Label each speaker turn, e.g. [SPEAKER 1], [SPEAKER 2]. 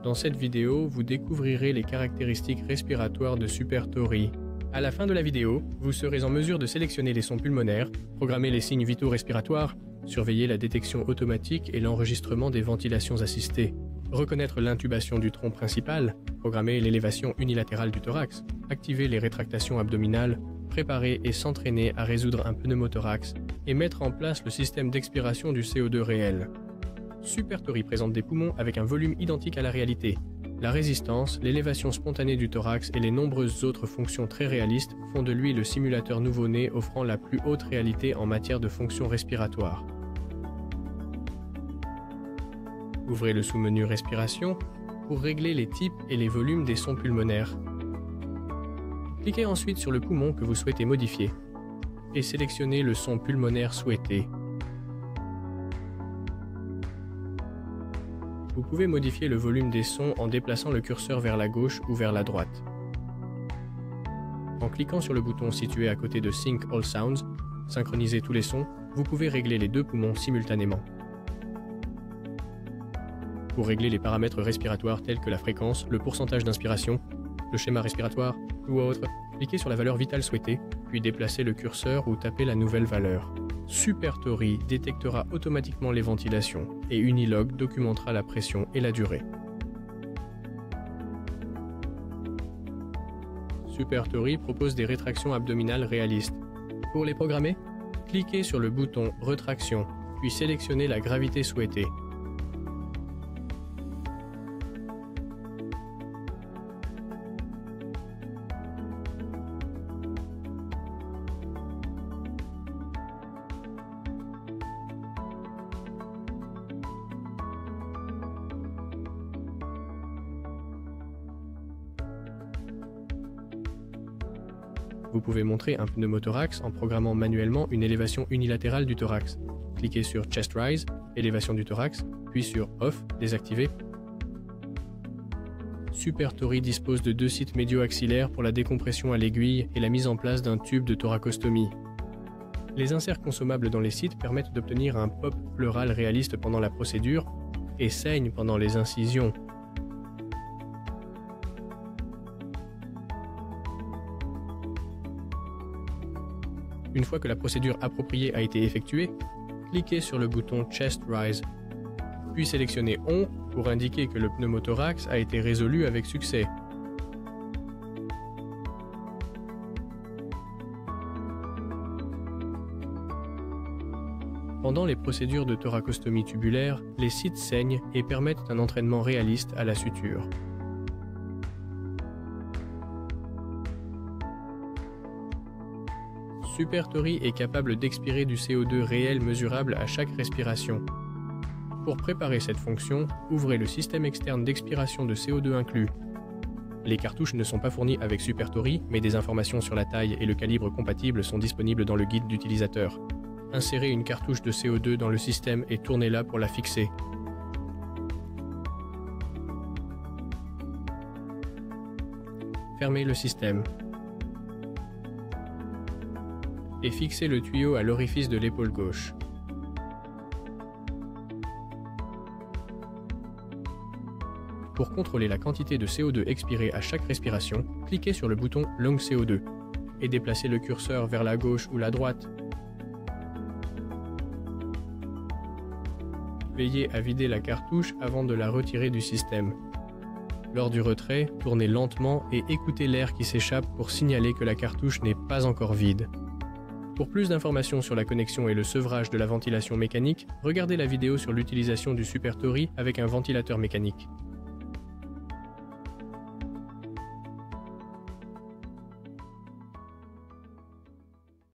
[SPEAKER 1] Dans cette vidéo, vous découvrirez les caractéristiques respiratoires de SuperThori. À la fin de la vidéo, vous serez en mesure de sélectionner les sons pulmonaires, programmer les signes vitaux respiratoires, surveiller la détection automatique et l'enregistrement des ventilations assistées, reconnaître l'intubation du tronc principal, programmer l'élévation unilatérale du thorax, activer les rétractations abdominales, préparer et s'entraîner à résoudre un pneumothorax et mettre en place le système d'expiration du CO2 réel. SuperThori présente des poumons avec un volume identique à la réalité. La résistance, l'élévation spontanée du thorax et les nombreuses autres fonctions très réalistes font de lui le simulateur nouveau-né offrant la plus haute réalité en matière de fonctions respiratoires. Ouvrez le sous-menu Respiration pour régler les types et les volumes des sons pulmonaires. Cliquez ensuite sur le poumon que vous souhaitez modifier et sélectionnez le son pulmonaire souhaité. Vous pouvez modifier le volume des sons en déplaçant le curseur vers la gauche ou vers la droite. En cliquant sur le bouton situé à côté de Sync All Sounds, synchroniser tous les sons, vous pouvez régler les deux poumons simultanément. Pour régler les paramètres respiratoires tels que la fréquence, le pourcentage d'inspiration, le schéma respiratoire ou autre, cliquez sur la valeur vitale souhaitée, puis déplacez le curseur ou tapez la nouvelle valeur. SuperThori détectera automatiquement les ventilations et Unilog documentera la pression et la durée. SuperThori propose des rétractions abdominales réalistes. Pour les programmer, cliquez sur le bouton Retraction, puis sélectionnez la gravité souhaitée. Vous pouvez montrer un pneumothorax en programmant manuellement une élévation unilatérale du thorax. Cliquez sur Chest Rise, élévation du thorax, puis sur Off, désactiver. SuperThori dispose de 2 sites médio-axillaires pour la décompression à l'aiguille et la mise en place d'un tube de thoracostomie. Les inserts consommables dans les sites permettent d'obtenir un pop pleural réaliste pendant la procédure et saignent pendant les incisions. Une fois que la procédure appropriée a été effectuée, cliquez sur le bouton Chest Rise, puis sélectionnez On pour indiquer que le pneumothorax a été résolu avec succès. Pendant les procédures de thoracostomie tubulaire, les sites saignent et permettent un entraînement réaliste à la suture. SuperThori est capable d'expirer du CO2 réel mesurable à chaque respiration. Pour préparer cette fonction, ouvrez le système externe d'expiration de CO2 inclus. Les cartouches ne sont pas fournies avec SuperThori, mais des informations sur la taille et le calibre compatible sont disponibles dans le guide d'utilisateur. Insérez une cartouche de CO2 dans le système et tournez-la pour la fixer. Fermez le système. Et fixez le tuyau à l'orifice de l'épaule gauche. Pour contrôler la quantité de CO2 expirée à chaque respiration, cliquez sur le bouton Long CO2 et déplacez le curseur vers la gauche ou la droite. Veillez à vider la cartouche avant de la retirer du système. Lors du retrait, tournez lentement et écoutez l'air qui s'échappe pour signaler que la cartouche n'est pas encore vide. Pour plus d'informations sur la connexion et le sevrage de la ventilation mécanique, regardez la vidéo sur l'utilisation du SuperThori avec un ventilateur mécanique.